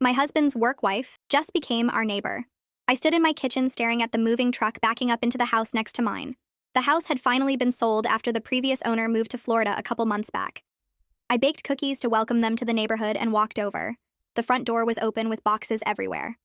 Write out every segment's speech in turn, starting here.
My husband's work wife just became our neighbor. I stood in my kitchen staring at the moving truck backing up into the house next to mine. The house had finally been sold after the previous owner moved to Florida a couple months back. I baked cookies to welcome them to the neighborhood and walked over. The front door was open with boxes everywhere.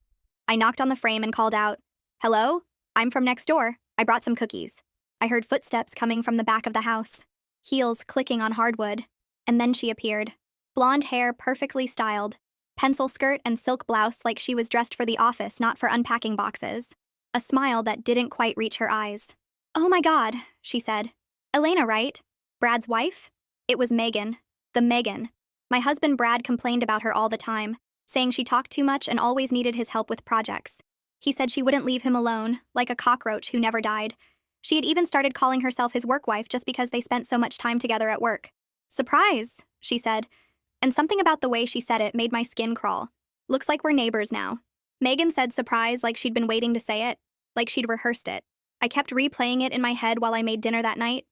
I knocked on the frame and called out, "Hello? I'm from next door. I brought some cookies." I heard footsteps coming from the back of the house, heels clicking on hardwood, and then she appeared. Blonde hair perfectly styled, pencil skirt and silk blouse like she was dressed for the office, not for unpacking boxes. A smile that didn't quite reach her eyes. "Oh my God," she said. "Elena, right? Brad's wife?" It was Megan. The Megan. My husband Brad complained about her all the time, saying she talked too much and always needed his help with projects. He said she wouldn't leave him alone, like a cockroach who never died. She had even started calling herself his work wife just because they spent so much time together at work. "Surprise," she said. And something about the way she said it made my skin crawl. "Looks like we're neighbors now." Megan said surprise like she'd been waiting to say it, like she'd rehearsed it. I kept replaying it in my head while I made dinner that night.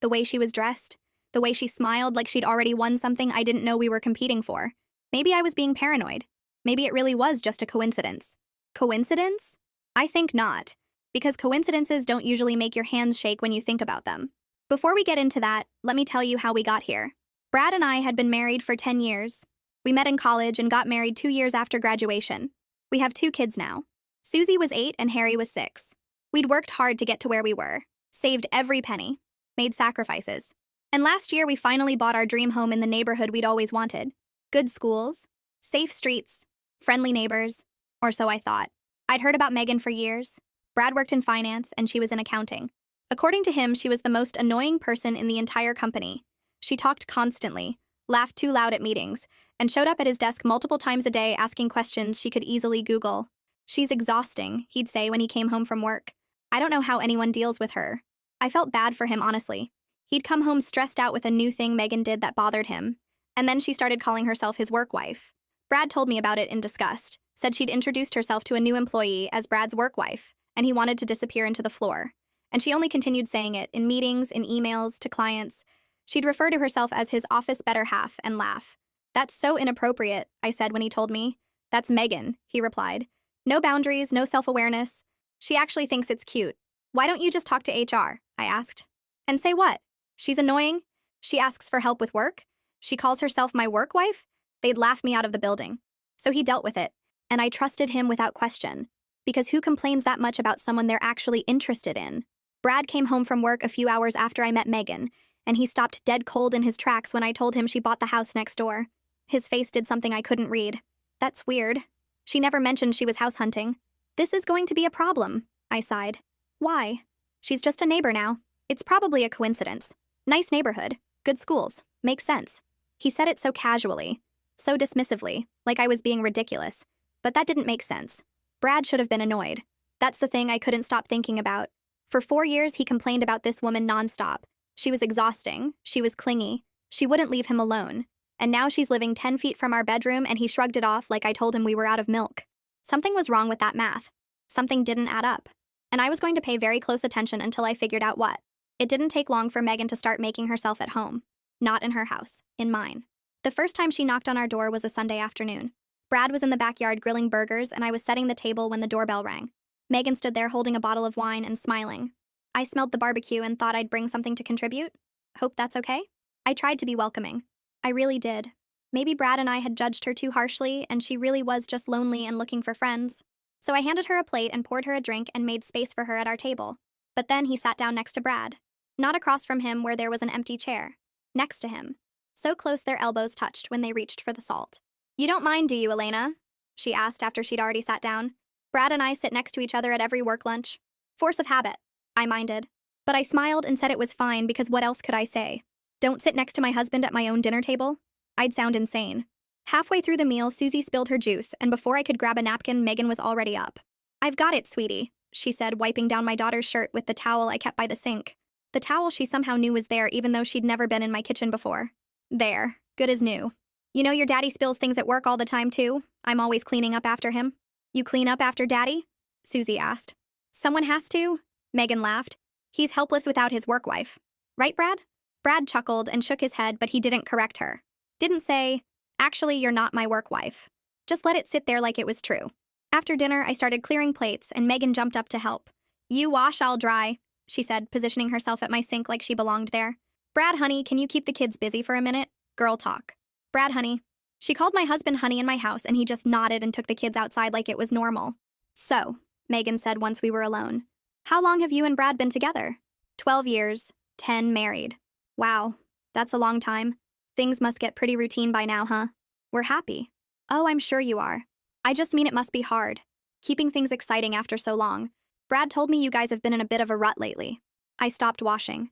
The way she was dressed, the way she smiled like she'd already won something I didn't know we were competing for. Maybe I was being paranoid. Maybe it really was just a coincidence. Coincidence? I think not, because coincidences don't usually make your hands shake when you think about them. Before we get into that, let me tell you how we got here. Brad and I had been married for 10 years. We met in college and got married 2 years after graduation. We have 2 kids now. Susie was 8 and Harry was 6. We'd worked hard to get to where we were, saved every penny, made sacrifices. And last year we finally bought our dream home in the neighborhood we'd always wanted. Good schools, safe streets, friendly neighbors, or so I thought. I'd heard about Megan for years. Brad worked in finance and she was in accounting. According to him, she was the most annoying person in the entire company. She talked constantly, laughed too loud at meetings, and showed up at his desk multiple times a day asking questions she could easily Google. "She's exhausting," he'd say when he came home from work. "I don't know how anyone deals with her." I felt bad for him, honestly. He'd come home stressed out with a new thing Megan did that bothered him, and then she started calling herself his work wife. Brad told me about it in disgust, said she'd introduced herself to a new employee as Brad's work wife, and he wanted to disappear into the floor. And she only continued saying it in meetings, in emails, to clients. She'd refer to herself as his office better half and laugh. "That's so inappropriate," I said when he told me. "That's Megan," he replied. "No boundaries, no self-awareness. She actually thinks it's cute. Why don't you just talk to HR?" I asked. "And say what? She's annoying? She asks for help with work? She calls herself my work wife?" They'd laugh me out of the building. So he dealt with it, and I trusted him without question. Because who complains that much about someone they're actually interested in? Brad came home from work a few hours after I met Megan, and he stopped dead cold in his tracks when I told him she bought the house next door. His face did something I couldn't read. "That's weird. She never mentioned she was house hunting." "This is going to be a problem," I sighed. "Why?" "She's just a neighbor now. It's probably a coincidence. Nice neighborhood, good schools, makes sense." He said it so casually, so dismissively, like I was being ridiculous. But that didn't make sense. Brad should have been annoyed. That's the thing I couldn't stop thinking about. For 4 years, he complained about this woman nonstop. She was exhausting, she was clingy, she wouldn't leave him alone. And now she's living 10 feet from our bedroom and he shrugged it off like I told him we were out of milk. Something was wrong with that math. Something didn't add up. And I was going to pay very close attention until I figured out what. It didn't take long for Megan to start making herself at home. Not in her house, in mine. The first time she knocked on our door was a Sunday afternoon. Brad was in the backyard grilling burgers and I was setting the table when the doorbell rang. Megan stood there holding a bottle of wine and smiling. I smelled the barbecue and thought I'd bring something to contribute. Hope that's okay? I tried to be welcoming. I really did. Maybe Brad and I had judged her too harshly and she really was just lonely and looking for friends. So I handed her a plate and poured her a drink and made space for her at our table. But then he sat down next to Brad. Not across from him where there was an empty chair. Next to him. So close their elbows touched when they reached for the salt. "You don't mind, do you, Elena?" she asked after she'd already sat down. Brad and I sit next to each other at every work lunch. Force of habit, I minded. But I smiled and said it was fine because what else could I say? Don't sit next to my husband at my own dinner table? I'd sound insane. Halfway through the meal, Susie spilled her juice, and before I could grab a napkin, Megan was already up. "I've got it, sweetie," she said, wiping down my daughter's shirt with the towel I kept by the sink. The towel she somehow knew was there even though she'd never been in my kitchen before. "There, good as new. You know your daddy spills things at work all the time too? I'm always cleaning up after him." "You clean up after daddy?" Susie asked. "Someone has to," Megan laughed. "He's helpless without his work wife. Right, Brad?" Brad chuckled and shook his head, but he didn't correct her. Didn't say, "Actually, you're not my work wife." Just let it sit there like it was true. After dinner, I started clearing plates, and Megan jumped up to help. You wash, I'll dry, she said, positioning herself at my sink like she belonged there. Brad, honey, can you keep the kids busy for a minute? Girl talk. Brad, honey. She called my husband honey in my house, and he just nodded and took the kids outside like it was normal. So, Megan said once we were alone, how long have you and Brad been together? 12 years, 10 married. Wow, that's a long time. Things must get pretty routine by now, huh? We're happy. Oh, I'm sure you are. I just mean it must be hard, keeping things exciting after so long. Brad told me you guys have been in a bit of a rut lately. I stopped washing.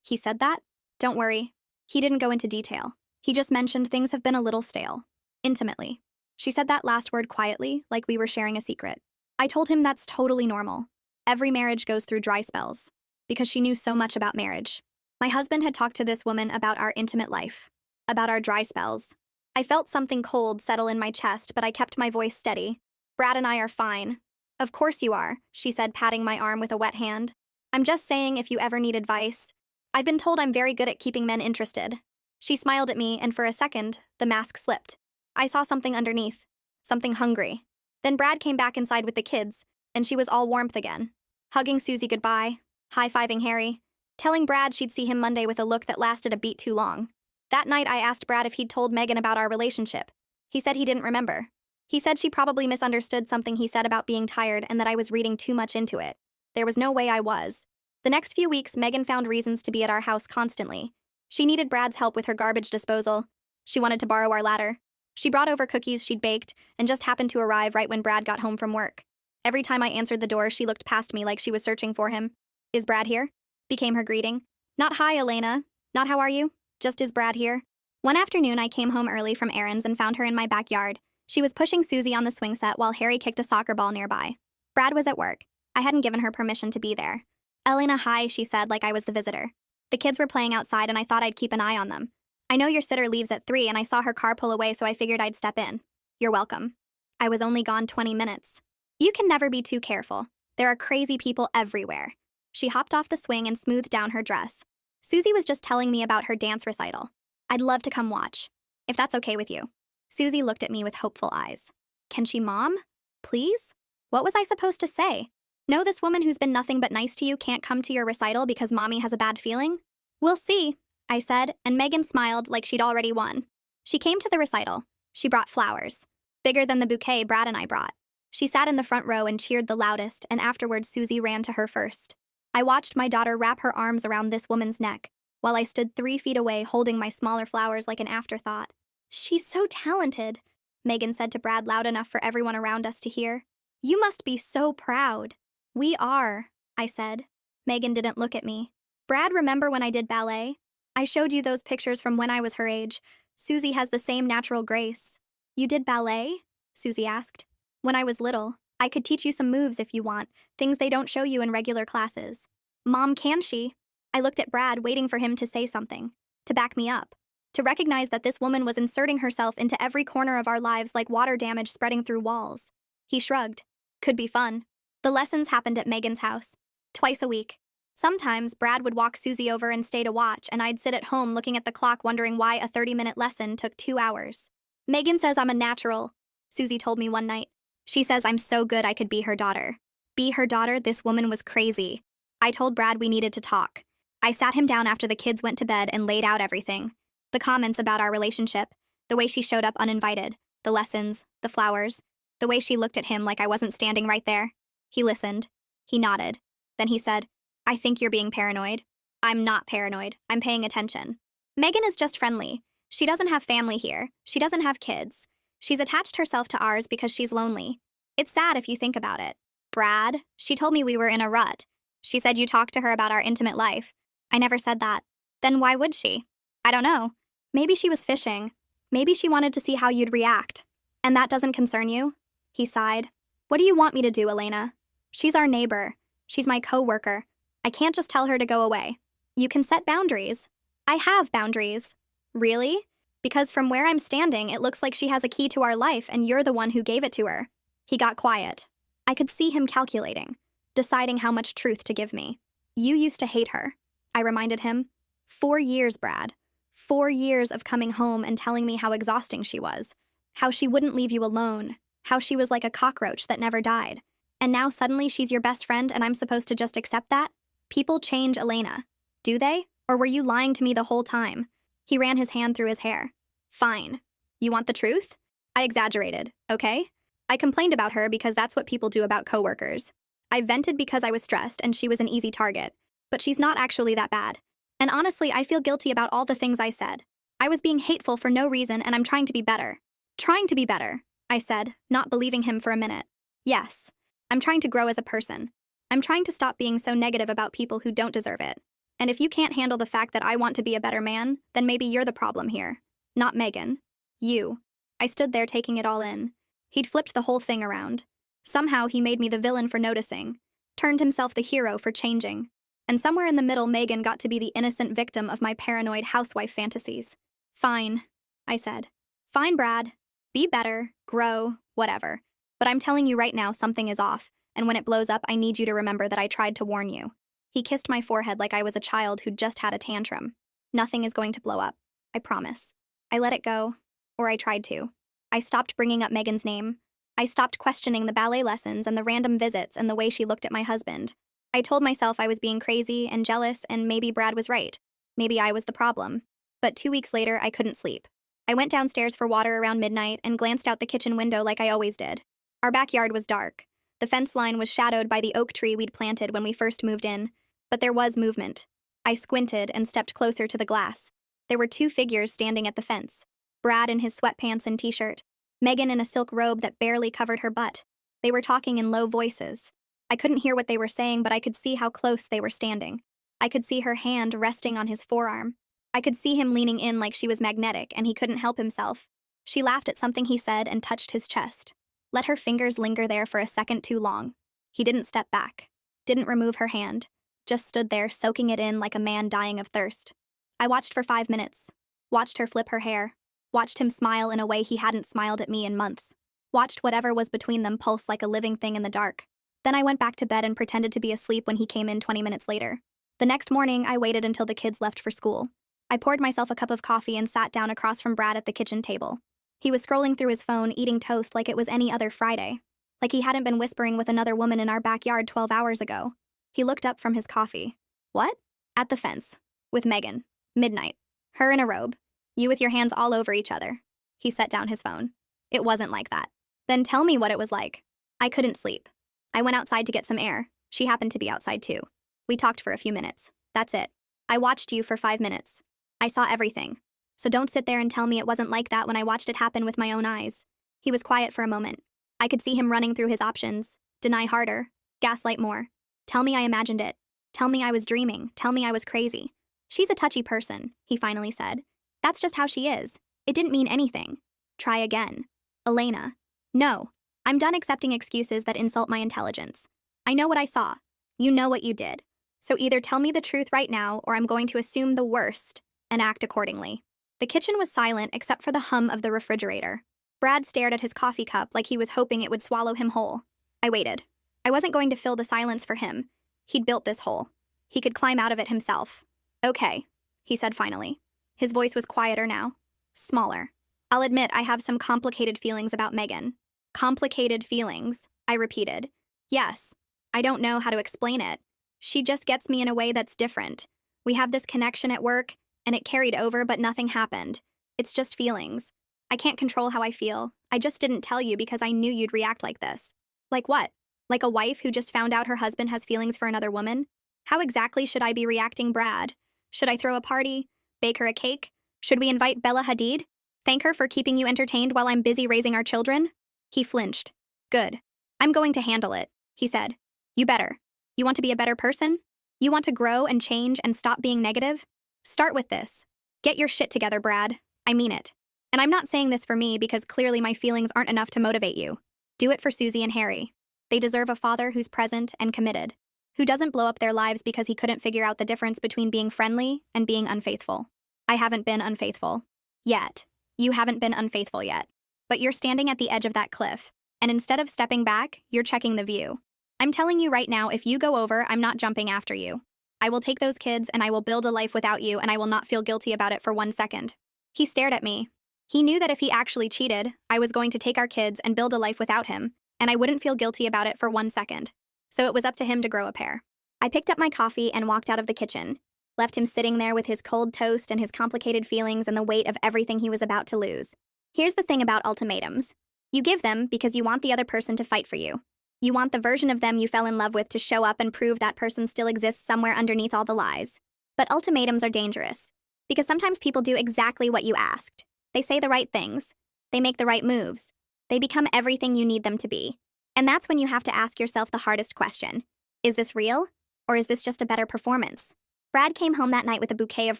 He said that? Don't worry. He didn't go into detail. He just mentioned things have been a little stale. Intimately. She said that last word quietly, like we were sharing a secret. I told him that's totally normal. Every marriage goes through dry spells. Because she knew so much about marriage. My husband had talked to this woman about our intimate life. About our dry spells. I felt something cold settle in my chest, but I kept my voice steady. Brad and I are fine. Of course you are, she said, patting my arm with a wet hand. I'm just saying if you ever need advice. I've been told I'm very good at keeping men interested. She smiled at me, and for a second, the mask slipped. I saw something underneath. Something hungry. Then Brad came back inside with the kids, and she was all warmth again. Hugging Susie goodbye, high-fiving Harry, telling Brad she'd see him Monday with a look that lasted a beat too long. That night, I asked Brad if he'd told Megan about our relationship. He said he didn't remember. He said she probably misunderstood something he said about being tired and that I was reading too much into it. There was no way I was. The next few weeks, Megan found reasons to be at our house constantly. She needed Brad's help with her garbage disposal. She wanted to borrow our ladder. She brought over cookies she'd baked and just happened to arrive right when Brad got home from work. Every time I answered the door, she looked past me like she was searching for him. Is Brad here? Became her greeting. Not hi, Elena. Not how are you? Just is Brad here? One afternoon, I came home early from errands and found her in my backyard. She was pushing Susie on the swing set while Harry kicked a soccer ball nearby. Brad was at work. I hadn't given her permission to be there. Elena, hi, she said like I was the visitor. The kids were playing outside and I thought I'd keep an eye on them. I know your sitter leaves at 3 and I saw her car pull away, so I figured I'd step in. You're welcome. I was only gone 20 minutes. You can never be too careful. There are crazy people everywhere. She hopped off the swing and smoothed down her dress. Susie was just telling me about her dance recital. I'd love to come watch, if that's okay with you. Susie looked at me with hopeful eyes. Can she, Mom? Please? What was I supposed to say? No, this woman who's been nothing but nice to you can't come to your recital because Mommy has a bad feeling? We'll see, I said, and Megan smiled like she'd already won. She came to the recital. She brought flowers. Bigger than the bouquet Brad and I brought. She sat in the front row and cheered the loudest, and afterwards Susie ran to her first. I watched my daughter wrap her arms around this woman's neck, while I stood 3 feet away holding my smaller flowers like an afterthought. She's so talented, Megan said to Brad loud enough for everyone around us to hear. You must be so proud. We are, I said. Megan didn't look at me. Brad, remember when I did ballet? I showed you those pictures from when I was her age. Susie has the same natural grace. You did ballet? Susie asked. When I was little, I could teach you some moves if you want, things they don't show you in regular classes. Mom, can she? I looked at Brad, waiting for him to say something, to back me up, to recognize that this woman was inserting herself into every corner of our lives like water damage spreading through walls. He shrugged. Could be fun. The lessons happened at Megan's house, twice a week. Sometimes Brad would walk Susie over and stay to watch, and I'd sit at home looking at the clock wondering why a 30-minute lesson took 2 hours. Megan says I'm a natural, Susie told me one night. She says I'm so good I could be her daughter. Be her daughter? This woman was crazy. I told Brad we needed to talk. I sat him down after the kids went to bed and laid out everything. The comments about our relationship, the way she showed up uninvited, the lessons, the flowers, the way she looked at him like I wasn't standing right there. He listened. He nodded. Then he said, I think you're being paranoid. I'm not paranoid. I'm paying attention. Megan is just friendly. She doesn't have family here. She doesn't have kids. She's attached herself to ours because she's lonely. It's sad if you think about it. Brad, she told me we were in a rut. She said you talked to her about our intimate life. I never said that. Then why would she? I don't know. Maybe she was fishing. Maybe she wanted to see how you'd react. And that doesn't concern you? He sighed. What do you want me to do, Elena? She's our neighbor. She's my co-worker. I can't just tell her to go away. You can set boundaries. I have boundaries. Really? Because from where I'm standing, it looks like she has a key to our life and you're the one who gave it to her. He got quiet. I could see him calculating, deciding how much truth to give me. You used to hate her, I reminded him. 4 years, Brad. 4 years of coming home and telling me how exhausting she was. How she wouldn't leave you alone. How she was like a cockroach that never died. And now suddenly she's your best friend and I'm supposed to just accept that? People change, Elena. Do they? Or were you lying to me the whole time? He ran his hand through his hair. Fine. You want the truth? I exaggerated, okay? I complained about her because that's what people do about coworkers. I vented because I was stressed and she was an easy target. But she's not actually that bad. And honestly, I feel guilty about all the things I said. I was being hateful for no reason and I'm trying to be better. Trying to be better, I said, not believing him for a minute. Yes. I'm trying to grow as a person. I'm trying to stop being so negative about people who don't deserve it. And if you can't handle the fact that I want to be a better man, then maybe you're the problem here. Not Megan. You. I stood there taking it all in. He'd flipped the whole thing around. Somehow he made me the villain for noticing, turned himself the hero for changing. And somewhere in the middle, Megan got to be the innocent victim of my paranoid housewife fantasies. Fine, I said. Fine, Brad. Be better, grow, whatever. But I'm telling you right now, something is off, and when it blows up, I need you to remember that I tried to warn you. He kissed my forehead like I was a child who'd just had a tantrum. Nothing is going to blow up. I promise. I let it go. Or I tried to. I stopped bringing up Megan's name. I stopped questioning the ballet lessons and the random visits and the way she looked at my husband. I told myself I was being crazy and jealous and maybe Brad was right. Maybe I was the problem. But 2 weeks later, I couldn't sleep. I went downstairs for water around midnight and glanced out the kitchen window like I always did. Our backyard was dark. The fence line was shadowed by the oak tree we'd planted when we first moved in. But there was movement. I squinted and stepped closer to the glass. There were 2 figures standing at the fence. Brad in his sweatpants and t-shirt. Megan in a silk robe that barely covered her butt. They were talking in low voices. I couldn't hear what they were saying, but I could see how close they were standing. I could see her hand resting on his forearm. I could see him leaning in like she was magnetic, and he couldn't help himself. She laughed at something he said and touched his chest. Let her fingers linger there for a second too long. He didn't step back. Didn't remove her hand. Just stood there, soaking it in like a man dying of thirst. I watched for 5 minutes. Watched her flip her hair. Watched him smile in a way he hadn't smiled at me in months. Watched whatever was between them pulse like a living thing in the dark. Then I went back to bed and pretended to be asleep when he came in 20 minutes later. The next morning, I waited until the kids left for school. I poured myself a cup of coffee and sat down across from Brad at the kitchen table. He was scrolling through his phone, eating toast like it was any other Friday. Like he hadn't been whispering with another woman in our backyard 12 hours ago. He looked up from his coffee. What? At the fence. With Megan. Midnight. Her in a robe. You with your hands all over each other. He set down his phone. It wasn't like that. Then tell me what it was like. I couldn't sleep. I went outside to get some air. She happened to be outside too. We talked for a few minutes. That's it. I watched you for 5 minutes. I saw everything. So don't sit there and tell me it wasn't like that when I watched it happen with my own eyes. He was quiet for a moment. I could see him running through his options. Deny harder. Gaslight more. Tell me I imagined it. Tell me I was dreaming. Tell me I was crazy. She's a touchy person, he finally said. That's just how she is. It didn't mean anything. Try again. Elena. No. I'm done accepting excuses that insult my intelligence. I know what I saw. You know what you did. So either tell me the truth right now or I'm going to assume the worst and act accordingly. The kitchen was silent except for the hum of the refrigerator. Brad stared at his coffee cup like he was hoping it would swallow him whole. I waited. I wasn't going to fill the silence for him. He'd built this hole. He could climb out of it himself. Okay, he said finally. His voice was quieter now. Smaller. I'll admit I have some complicated feelings about Megan. Complicated feelings, I repeated. Yes. I don't know how to explain it. She just gets me in a way that's different. We have this connection at work, and it carried over, but nothing happened. It's just feelings. I can't control how I feel. I just didn't tell you because I knew you'd react like this. Like what? Like a wife who just found out her husband has feelings for another woman? How exactly should I be reacting, Brad? Should I throw a party? Bake her a cake? Should we invite Bella Hadid? Thank her for keeping you entertained while I'm busy raising our children? He flinched. Good. I'm going to handle it, he said. You better. You want to be a better person? You want to grow and change and stop being negative? Start with this. Get your shit together, Brad. I mean it. And I'm not saying this for me because clearly my feelings aren't enough to motivate you. Do it for Susie and Harry. They deserve a father who's present and committed, who doesn't blow up their lives because he couldn't figure out the difference between being friendly and being unfaithful. I haven't been unfaithful. Yet. You haven't been unfaithful yet. But you're standing at the edge of that cliff, and instead of stepping back, you're checking the view. I'm telling you right now, if you go over, I'm not jumping after you. I will take those kids and I will build a life without you and I will not feel guilty about it for 1 second. He stared at me. He knew that if he actually cheated, I was going to take our kids and build a life without him, and I wouldn't feel guilty about it for 1 second. So it was up to him to grow a pair. I picked up my coffee and walked out of the kitchen, left him sitting there with his cold toast and his complicated feelings and the weight of everything he was about to lose. Here's the thing about ultimatums. You give them because you want the other person to fight for you. You want the version of them you fell in love with to show up and prove that person still exists somewhere underneath all the lies. But ultimatums are dangerous, because sometimes people do exactly what you asked. They say the right things. They make the right moves. They become everything you need them to be. And that's when you have to ask yourself the hardest question. Is this real? Or is this just a better performance? Brad came home that night with a bouquet of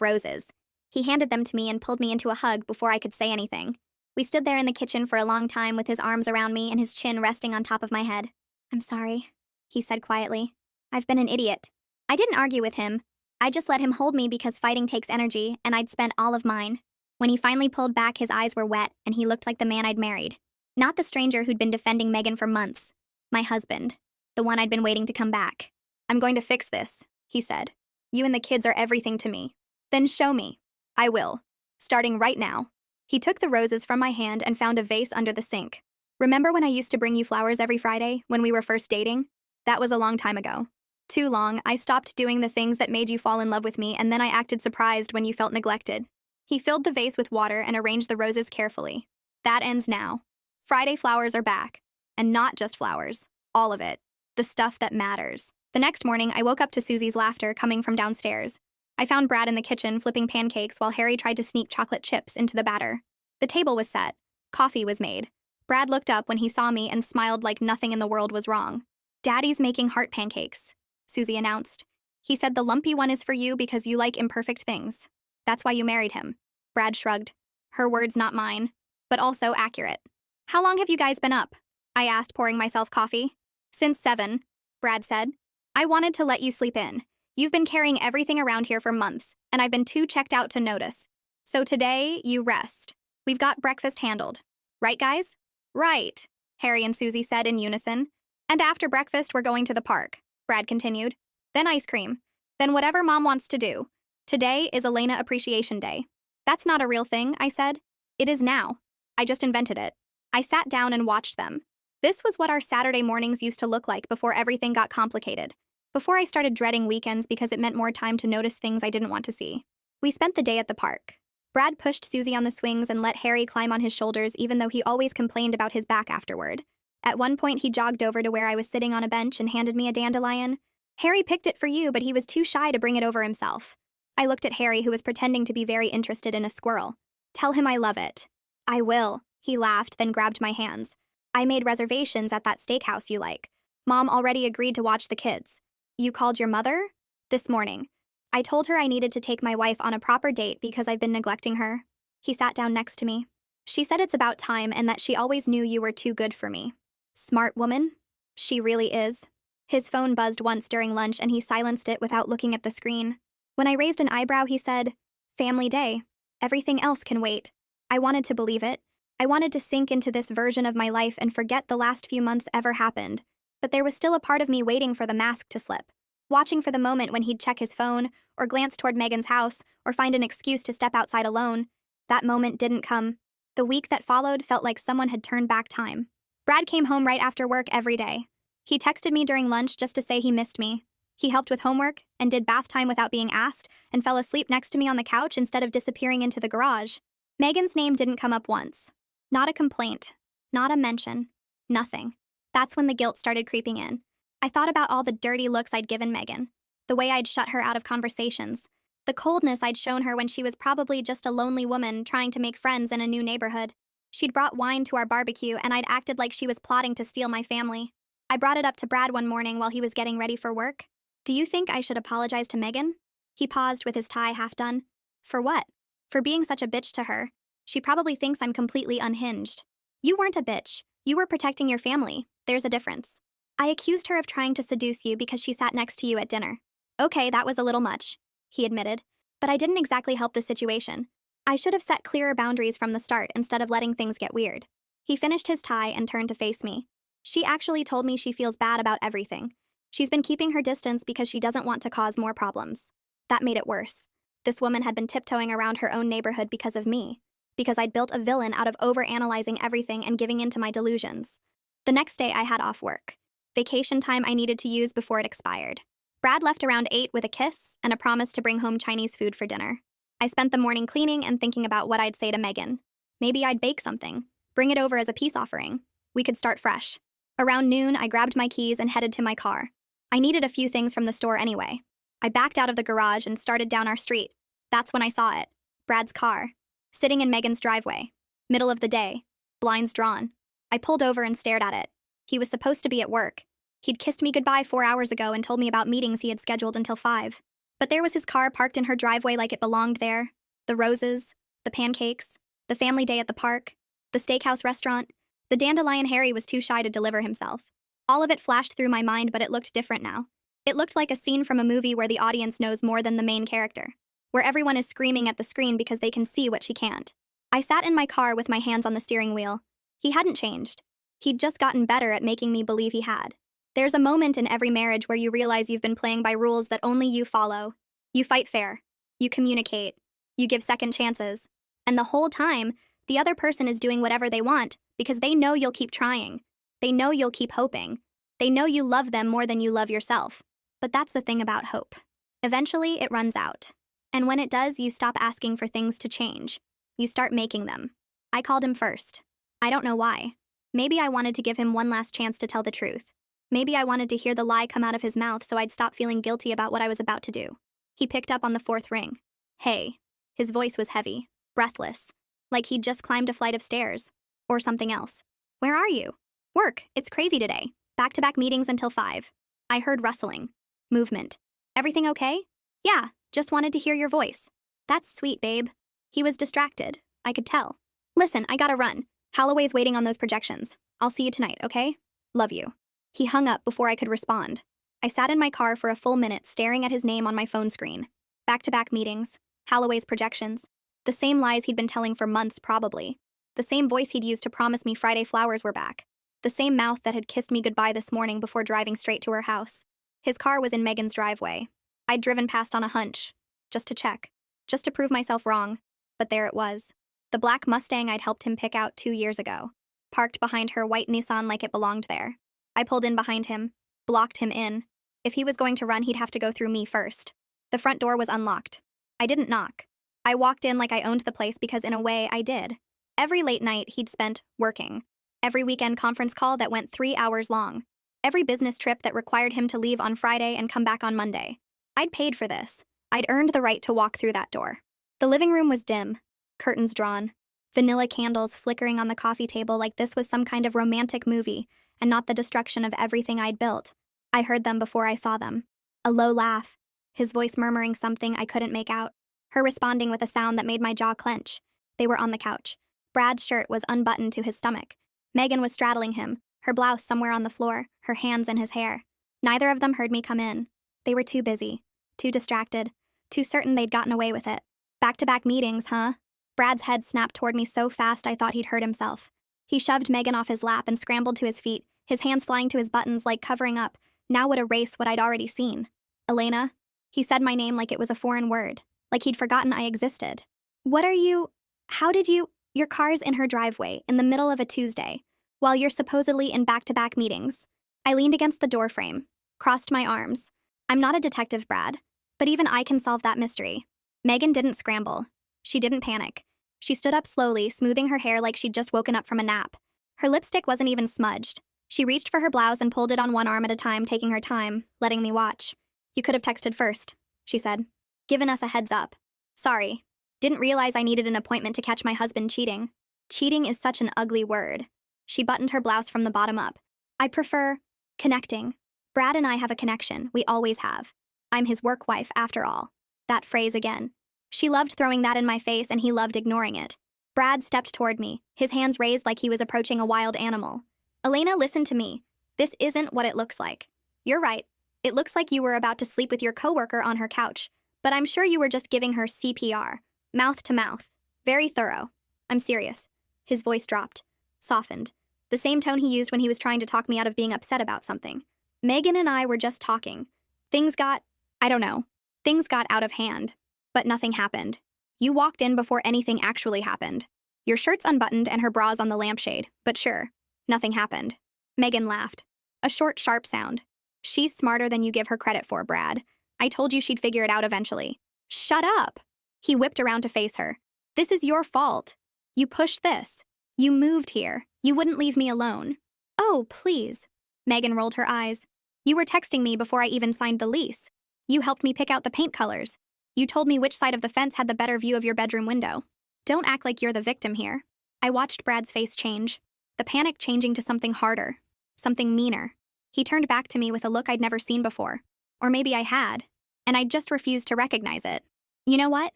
roses. He handed them to me and pulled me into a hug before I could say anything. We stood there in the kitchen for a long time with his arms around me and his chin resting on top of my head. "I'm sorry," he said quietly. "I've been an idiot." I didn't argue with him. I just let him hold me because fighting takes energy, and I'd spent all of mine. When he finally pulled back, his eyes were wet, and he looked like the man I'd married. Not the stranger who'd been defending Megan for months. My husband. The one I'd been waiting to come back. "I'm going to fix this," he said. "You and the kids are everything to me." "Then show me." "I will. Starting right now." He took the roses from my hand and found a vase under the sink. "Remember when I used to bring you flowers every Friday, when we were first dating? That was a long time ago. Too long. I stopped doing the things that made you fall in love with me, and then I acted surprised when you felt neglected." He filled the vase with water and arranged the roses carefully. "That ends now. Friday flowers are back. And not just flowers. All of it. The stuff that matters." The next morning, I woke up to Susie's laughter coming from downstairs. I found Brad in the kitchen flipping pancakes while Harry tried to sneak chocolate chips into the batter. The table was set. Coffee was made. Brad looked up when he saw me and smiled like nothing in the world was wrong. "Daddy's making heart pancakes," Susie announced. "He said the lumpy one is for you because you like imperfect things. That's why you married him." Brad shrugged. Her words, not mine, but also accurate. "How long have you guys been up?" I asked, pouring myself coffee. "Since 7, Brad said. "I wanted to let you sleep in. You've been carrying everything around here for months, and I've been too checked out to notice. So today, you rest. We've got breakfast handled. Right, guys?" "Right," Harry and Susie said in unison. "And after breakfast, we're going to the park," Brad continued. "Then ice cream. Then whatever Mom wants to do. Today is Elena Appreciation Day." "That's not a real thing," I said. "It is now. I just invented it." I sat down and watched them. This was what our Saturday mornings used to look like before everything got complicated. Before I started dreading weekends because it meant more time to notice things I didn't want to see. We spent the day at the park. Brad pushed Susie on the swings and let Harry climb on his shoulders, even though he always complained about his back afterward. At one point, he jogged over to where I was sitting on a bench and handed me a dandelion. "Harry picked it for you, but he was too shy to bring it over himself." I looked at Harry, who was pretending to be very interested in a squirrel. "Tell him I love it." "I will," he laughed, then grabbed my hands. "I made reservations at that steakhouse you like. Mom already agreed to watch the kids." "You called your mother?" "This morning. I told her I needed to take my wife on a proper date because I've been neglecting her." He sat down next to me. "She said it's about time and that she always knew you were too good for me." "Smart woman." "She really is." His phone buzzed once during lunch and he silenced it without looking at the screen. When I raised an eyebrow, he said, "Family day. Everything else can wait." I wanted to believe it. I wanted to sink into this version of my life and forget the last few months ever happened. But there was still a part of me waiting for the mask to slip, watching for the moment when he'd check his phone, or glance toward Megan's house, or find an excuse to step outside alone. That moment didn't come. The week that followed felt like someone had turned back time. Brad came home right after work every day. He texted me during lunch just to say he missed me. He helped with homework, and did bath time without being asked, and fell asleep next to me on the couch instead of disappearing into the garage. Megan's name didn't come up once. Not a complaint. Not a mention. Nothing. That's when the guilt started creeping in. I thought about all the dirty looks I'd given Megan, the way I'd shut her out of conversations, the coldness I'd shown her when she was probably just a lonely woman trying to make friends in a new neighborhood. She'd brought wine to our barbecue and I'd acted like she was plotting to steal my family. I brought it up to Brad one morning while he was getting ready for work. "Do you think I should apologize to Megan?" He paused with his tie half done. "For what?" "For being such a bitch to her. She probably thinks I'm completely unhinged." "You weren't a bitch. You were protecting your family. There's a difference." "I accused her of trying to seduce you because she sat next to you at dinner." "Okay, that was a little much," he admitted. "But I didn't exactly help the situation. I should have set clearer boundaries from the start instead of letting things get weird." He finished his tie and turned to face me. "She actually told me she feels bad about everything. She's been keeping her distance because she doesn't want to cause more problems." That made it worse. This woman had been tiptoeing around her own neighborhood because of me. because I'd built a villain out of overanalyzing everything and giving in to my delusions. The next day, I had off work. Vacation time I needed to use before it expired. Brad left around 8 with a kiss and a promise to bring home Chinese food for dinner. I spent the morning cleaning and thinking about what I'd say to Megan. Maybe I'd bake something, bring it over as a peace offering. We could start fresh. Around noon, I grabbed my keys and headed to my car. I needed a few things from the store anyway. I backed out of the garage and started down our street. That's when I saw it. Brad's car. Sitting in Megan's driveway. Middle of the day. Blinds drawn. I pulled over and stared at it. He was supposed to be at work. He'd kissed me goodbye 4 hours ago and told me about meetings he had scheduled until 5. But there was his car parked in her driveway like it belonged there. The roses, the pancakes, the family day at the park, the steakhouse restaurant. The dandelion Harry was too shy to deliver himself. All of it flashed through my mind, but it looked different now. It looked like a scene from a movie where the audience knows more than the main character, where everyone is screaming at the screen because they can see what she can't. I sat in my car with my hands on the steering wheel. He hadn't changed. He'd just gotten better at making me believe he had. There's a moment in every marriage where you realize you've been playing by rules that only you follow. You fight fair. You communicate. You give second chances. And the whole time, the other person is doing whatever they want because they know you'll keep trying. They know you'll keep hoping. They know you love them more than you love yourself. But that's the thing about hope. Eventually, it runs out. And when it does, you stop asking for things to change. You start making them. I called him first. I don't know why. Maybe I wanted to give him one last chance to tell the truth. Maybe I wanted to hear the lie come out of his mouth so I'd stop feeling guilty about what I was about to do. He picked up on the 4th ring. Hey. His voice was heavy, breathless, like he'd just climbed a flight of stairs. Or something else. Where are you? Work. It's crazy today. Back-to-back meetings until 5. I heard rustling. Movement. Everything okay? Yeah, just wanted to hear your voice. That's sweet, babe. He was distracted. I could tell. Listen, I gotta run. Holloway's waiting on those projections. I'll see you tonight, okay? Love you. He hung up before I could respond. I sat in my car for a full minute staring at his name on my phone screen. Back-to-back meetings. Holloway's projections. The same lies he'd been telling for months, probably. The same voice he'd used to promise me Friday flowers were back. The same mouth that had kissed me goodbye this morning before driving straight to her house. His car was in Megan's driveway. I'd driven past on a hunch. Just to check. Just to prove myself wrong. But there it was. The black Mustang I'd helped him pick out 2 years ago. Parked behind her white Nissan like it belonged there. I pulled in behind him. Blocked him in. If he was going to run, he'd have to go through me first. The front door was unlocked. I didn't knock. I walked in like I owned the place because in a way I did. Every late night he'd spent working. Every weekend conference call that went 3 hours long. Every business trip that required him to leave on Friday and come back on Monday. I'd paid for this. I'd earned the right to walk through that door. The living room was dim. Curtains drawn. Vanilla candles flickering on the coffee table like this was some kind of romantic movie and not the destruction of everything I'd built. I heard them before I saw them. A low laugh. His voice murmuring something I couldn't make out. Her responding with a sound that made my jaw clench. They were on the couch. Brad's shirt was unbuttoned to his stomach. Megan was straddling him, her blouse somewhere on the floor, her hands in his hair. Neither of them heard me come in. They were too busy, too distracted, too certain they'd gotten away with it. Back-to-back meetings, huh? Brad's head snapped toward me so fast I thought he'd hurt himself. He shoved Megan off his lap and scrambled to his feet, his hands flying to his buttons like covering up, now would erase what I'd already seen. Elena? He said my name like it was a foreign word, like he'd forgotten I existed. What are you? How did you? Your car's in her driveway, in the middle of a Tuesday, while you're supposedly in back-to-back meetings. I leaned against the doorframe, crossed my arms. I'm not a detective, Brad, but even I can solve that mystery. Megan didn't scramble. She didn't panic. She stood up slowly, smoothing her hair like she'd just woken up from a nap. Her lipstick wasn't even smudged. She reached for her blouse and pulled it on one arm at a time, taking her time, letting me watch. You could have texted first, she said. Given us a heads up. Sorry. Didn't realize I needed an appointment to catch my husband cheating. Cheating is such an ugly word. She buttoned her blouse from the bottom up. I prefer connecting. Brad and I have a connection. We always have. I'm his work wife, after all. That phrase again. She loved throwing that in my face and he loved ignoring it. Brad stepped toward me, his hands raised like he was approaching a wild animal. Elena, listen to me. This isn't what it looks like. You're right. It looks like you were about to sleep with your coworker on her couch, but I'm sure you were just giving her CPR. Mouth to mouth. Very thorough. I'm serious. His voice dropped. Softened. The same tone he used when he was trying to talk me out of being upset about something. Megan and I were just talking. Things got out of hand. But nothing happened. You walked in before anything actually happened. Your shirt's unbuttoned and her bra's on the lampshade, but sure, nothing happened. Megan laughed. A short, sharp sound. She's smarter than you give her credit for, Brad. I told you she'd figure it out eventually. Shut up! He whipped around to face her. This is your fault. You pushed this. You moved here. You wouldn't leave me alone. Oh, please. Megan rolled her eyes. You were texting me before I even signed the lease. You helped me pick out the paint colors. You told me which side of the fence had the better view of your bedroom window. Don't act like you're the victim here. I watched Brad's face change, the panic changing to something harder, something meaner. He turned back to me with a look I'd never seen before. Or maybe I had, and I just refused to recognize it. You know what?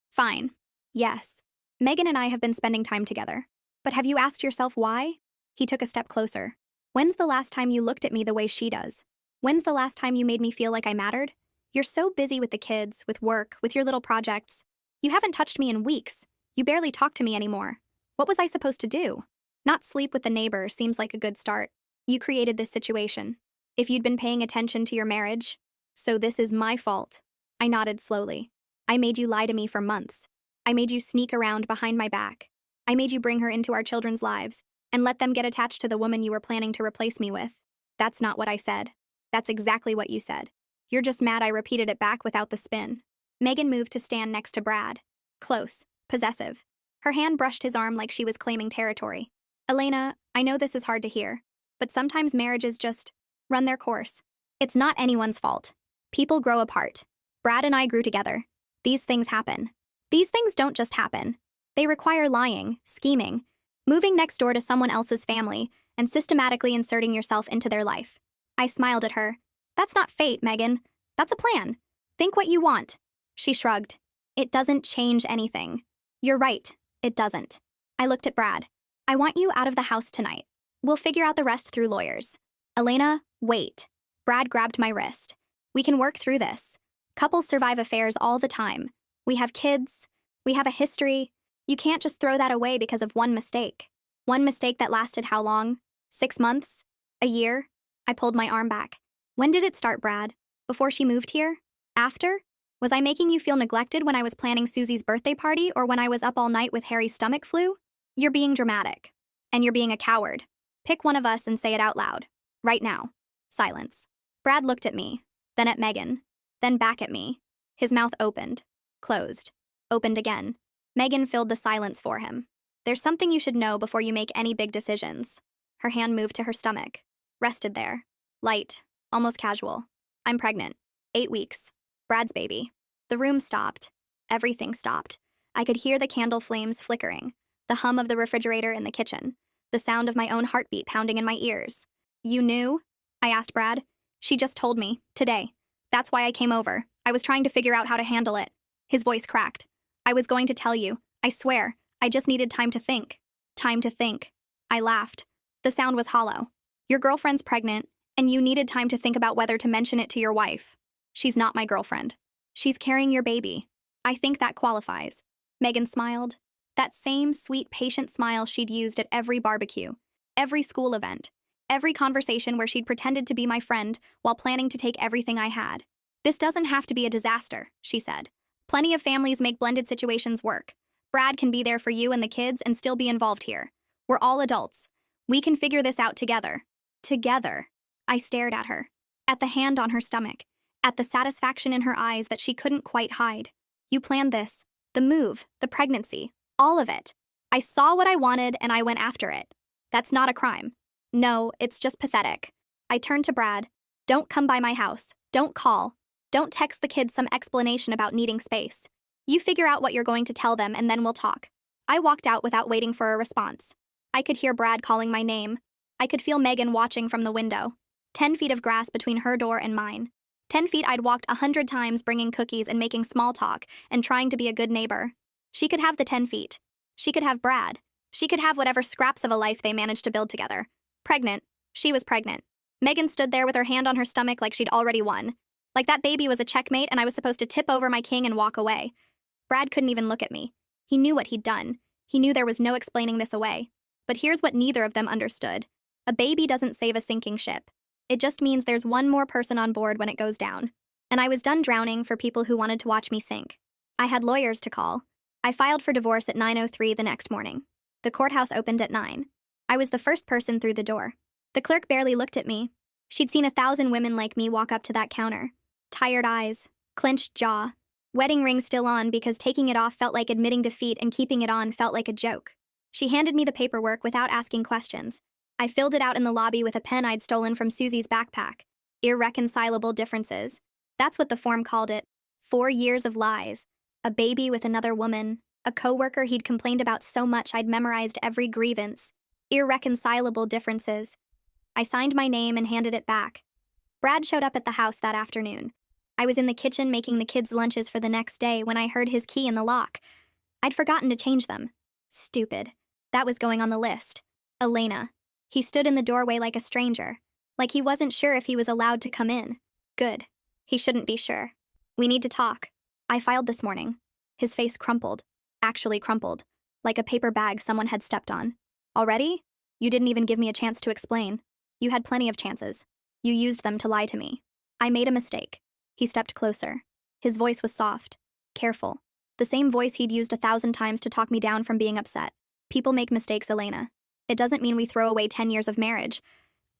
Fine. Yes. Megan and I have been spending time together. But have you asked yourself why? He took a step closer. When's the last time you looked at me the way she does? When's the last time you made me feel like I mattered? You're so busy with the kids, with work, with your little projects. You haven't touched me in weeks. You barely talk to me anymore. What was I supposed to do? Not sleep with the neighbor seems like a good start. You created this situation. If you'd been paying attention to your marriage, so this is my fault. I nodded slowly. I made you lie to me for months. I made you sneak around behind my back. I made you bring her into our children's lives and let them get attached to the woman you were planning to replace me with. That's not what I said. That's exactly what you said. You're just mad I repeated it back without the spin. Megan moved to stand next to Brad. Close, possessive. Her hand brushed his arm like she was claiming territory. Elena, I know this is hard to hear, but sometimes marriages just run their course. It's not anyone's fault. People grow apart. Brad and I grew together. These things happen. These things don't just happen. They require lying, scheming, moving next door to someone else's family, and systematically inserting yourself into their life. I smiled at her. That's not fate, Megan. That's a plan. Think what you want. She shrugged. It doesn't change anything. You're right. It doesn't. I looked at Brad. I want you out of the house tonight. We'll figure out the rest through lawyers. Elena, wait. Brad grabbed my wrist. We can work through this. Couples survive affairs all the time. We have kids. We have a history. You can't just throw that away because of one mistake. One mistake that lasted how long? 6 months? A year? I pulled my arm back. When did it start, Brad? Before she moved here? After? Was I making you feel neglected when I was planning Susie's birthday party or when I was up all night with Harry's stomach flu? You're being dramatic. And you're being a coward. Pick one of us and say it out loud. Right now. Silence. Brad looked at me, then at Megan, then back at me. His mouth opened, closed, opened again. Megan filled the silence for him. There's something you should know before you make any big decisions. Her hand moved to her stomach, rested there. Light, almost casual. I'm pregnant. 8 weeks. Brad's baby. The room stopped. Everything stopped. I could hear the candle flames flickering, the hum of the refrigerator in the kitchen, the sound of my own heartbeat pounding in my ears. You knew? I asked Brad. She just told me, today. That's why I came over. I was trying to figure out how to handle it. His voice cracked. I was going to tell you. I swear. I just needed time to think. Time to think. I laughed. The sound was hollow. Your girlfriend's pregnant, and you needed time to think about whether to mention it to your wife. She's not my girlfriend. She's carrying your baby. I think that qualifies. Megan smiled. That same sweet, patient smile she'd used at every barbecue, every school event, every conversation where she'd pretended to be my friend while planning to take everything I had. This doesn't have to be a disaster, she said. Plenty of families make blended situations work. Brad can be there for you and the kids and still be involved here. We're all adults. We can figure this out together. Together. I stared at her, at the hand on her stomach, at the satisfaction in her eyes that she couldn't quite hide. You planned this. The move, the pregnancy, all of it. I saw what I wanted and I went after it. That's not a crime. No, it's just pathetic. I turned to Brad. Don't come by my house. Don't call. Don't text the kids some explanation about needing space. You figure out what you're going to tell them and then we'll talk. I walked out without waiting for a response. I could hear Brad calling my name. I could feel Megan watching from the window. 10 feet of grass between her door and mine. 10 feet I'd walked 100 times bringing cookies and making small talk and trying to be a good neighbor. She could have the 10 feet. She could have Brad. She could have whatever scraps of a life they managed to build together. Pregnant. She was pregnant. Megan stood there with her hand on her stomach like she'd already won. Like that baby was a checkmate and I was supposed to tip over my king and walk away. Brad couldn't even look at me. He knew what he'd done. He knew there was no explaining this away. But here's what neither of them understood. A baby doesn't save a sinking ship. It just means there's one more person on board when it goes down. And I was done drowning for people who wanted to watch me sink. I had lawyers to call. I filed for divorce at 9:03 the next morning. The courthouse opened at 9. I was the first person through the door. The clerk barely looked at me. She'd seen 1,000 women like me walk up to that counter. Tired eyes, clenched jaw, wedding ring still on because taking it off felt like admitting defeat and keeping it on felt like a joke. She handed me the paperwork without asking questions. I filled it out in the lobby with a pen I'd stolen from Susie's backpack. Irreconcilable differences. That's what the form called it. 4 years of lies. A baby with another woman. A coworker he'd complained about so much I'd memorized every grievance. Irreconcilable differences. I signed my name and handed it back. Brad showed up at the house that afternoon. I was in the kitchen making the kids' lunches for the next day when I heard his key in the lock. I'd forgotten to change them. Stupid. That was going on the list. Elena. He stood in the doorway like a stranger. Like he wasn't sure if he was allowed to come in. Good. He shouldn't be sure. We need to talk. I filed this morning. His face crumpled. Actually crumpled. Like a paper bag someone had stepped on. Already? You didn't even give me a chance to explain. You had plenty of chances. You used them to lie to me. I made a mistake. He stepped closer. His voice was soft, careful. The same voice he'd used 1,000 times to talk me down from being upset. People make mistakes, Elena. It doesn't mean we throw away 10 years of marriage.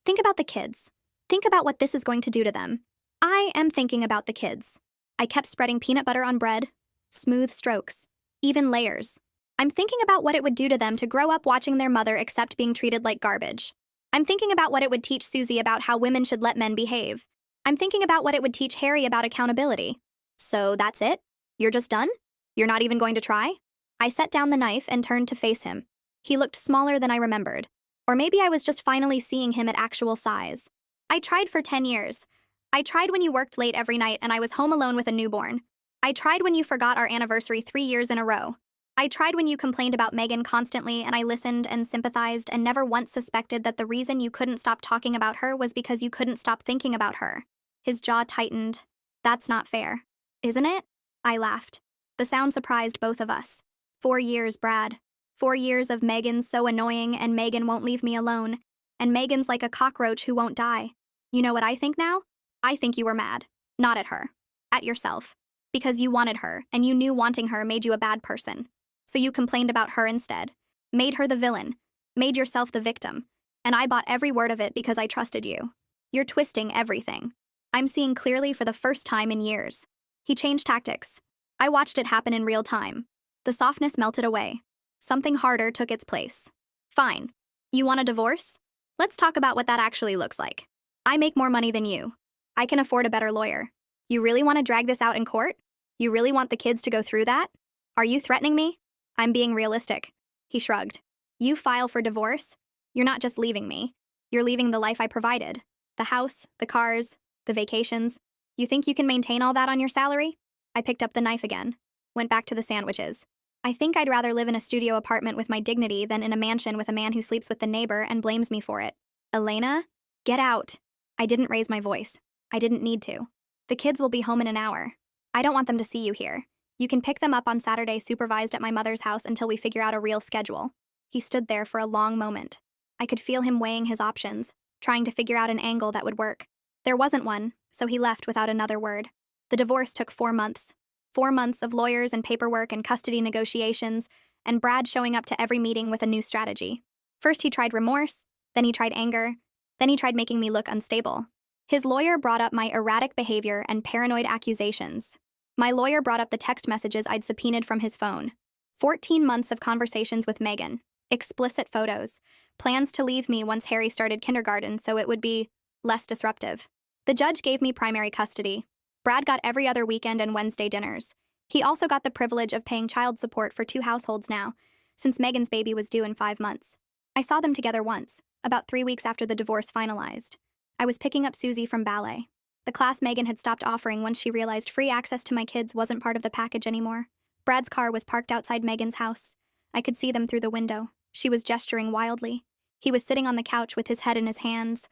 Think about the kids. Think about what this is going to do to them. I am thinking about the kids. I kept spreading peanut butter on bread. Smooth strokes. Even layers. I'm thinking about what it would do to them to grow up watching their mother accept being treated like garbage. I'm thinking about what it would teach Susie about how women should let men behave. I'm thinking about what it would teach Harry about accountability. So that's it? You're just done? You're not even going to try? I set down the knife and turned to face him. He looked smaller than I remembered. Or maybe I was just finally seeing him at actual size. I tried for 10 years. I tried when you worked late every night and I was home alone with a newborn. I tried when you forgot our anniversary 3 years in a row. I tried when you complained about Megan constantly and I listened and sympathized and never once suspected that the reason you couldn't stop talking about her was because you couldn't stop thinking about her. His jaw tightened. That's not fair. Isn't it? I laughed. The sound surprised both of us. 4 years, Brad. 4 years of Megan's so annoying and Megan won't leave me alone. And Megan's like a cockroach who won't die. You know what I think now? I think you were mad. Not at her. At yourself. Because you wanted her and you knew wanting her made you a bad person. So you complained about her instead. Made her the villain. Made yourself the victim. And I bought every word of it because I trusted you. You're twisting everything. I'm seeing clearly for the first time in years. He changed tactics. I watched it happen in real time. The softness melted away. Something harder took its place. Fine. You want a divorce? Let's talk about what that actually looks like. I make more money than you. I can afford a better lawyer. You really want to drag this out in court? You really want the kids to go through that? Are you threatening me? I'm being realistic. He shrugged. You file for divorce? You're not just leaving me. You're leaving the life I provided. The house, the cars, the vacations. You think you can maintain all that on your salary? I picked up the knife again. Went back to the sandwiches. I think I'd rather live in a studio apartment with my dignity than in a mansion with a man who sleeps with the neighbor and blames me for it. Elena? Get out. I didn't raise my voice. I didn't need to. The kids will be home in an hour. I don't want them to see you here. You can pick them up on Saturday supervised at my mother's house until we figure out a real schedule. He stood there for a long moment. I could feel him weighing his options, trying to figure out an angle that would work. There wasn't one, so he left without another word. The divorce took 4 months. 4 months of lawyers and paperwork and custody negotiations, and Brad showing up to every meeting with a new strategy. First he tried remorse, then he tried anger, then he tried making me look unstable. His lawyer brought up my erratic behavior and paranoid accusations. My lawyer brought up the text messages I'd subpoenaed from his phone. 14 months of conversations with Megan. Explicit photos. Plans to leave me once Harry started kindergarten so it would be less disruptive. The judge gave me primary custody. Brad got every other weekend and Wednesday dinners. He also got the privilege of paying child support for 2 households now, since Megan's baby was due in 5 months. I saw them together once, about 3 weeks after the divorce finalized. I was picking up Susie from ballet. The class Megan had stopped offering once she realized free access to my kids wasn't part of the package anymore. Brad's car was parked outside Megan's house. I could see them through the window. She was gesturing wildly. He was sitting on the couch with his head in his hands.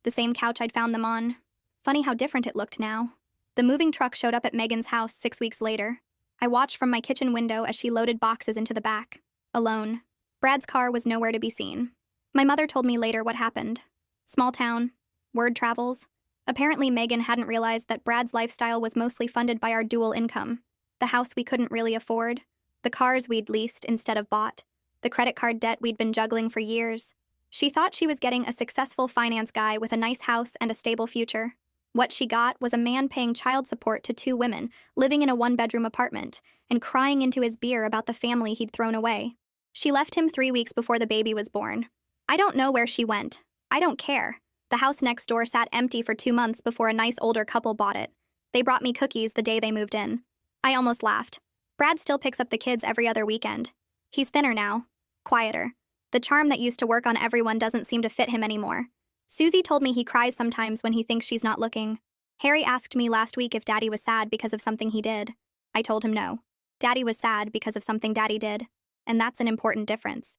The same couch I'd found them on. Funny how different it looked now. The moving truck showed up at Megan's house 6 weeks later. I watched from my kitchen window as she loaded boxes into the back. Alone. Brad's car was nowhere to be seen. My mother told me later what happened. Small town. Word travels. Apparently Megan hadn't realized that Brad's lifestyle was mostly funded by our dual income. The house we couldn't really afford. The cars we'd leased instead of bought. the credit card debt we'd been juggling for years. She thought she was getting a successful finance guy with a nice house and a stable future. What she got was a man paying child support to 2 women, living in a 1-bedroom apartment, and crying into his beer about the family he'd thrown away. She left him 3 weeks before the baby was born. I don't know where she went. I don't care. The house next door sat empty for 2 months before a nice older couple bought it. They brought me cookies the day they moved in. I almost laughed. Brad still picks up the kids every other weekend. He's thinner now, quieter. The charm that used to work on everyone doesn't seem to fit him anymore. Susie told me he cries sometimes when he thinks she's not looking. Harry asked me last week if Daddy was sad because of something he did. I told him no. Daddy was sad because of something Daddy did. And that's an important difference.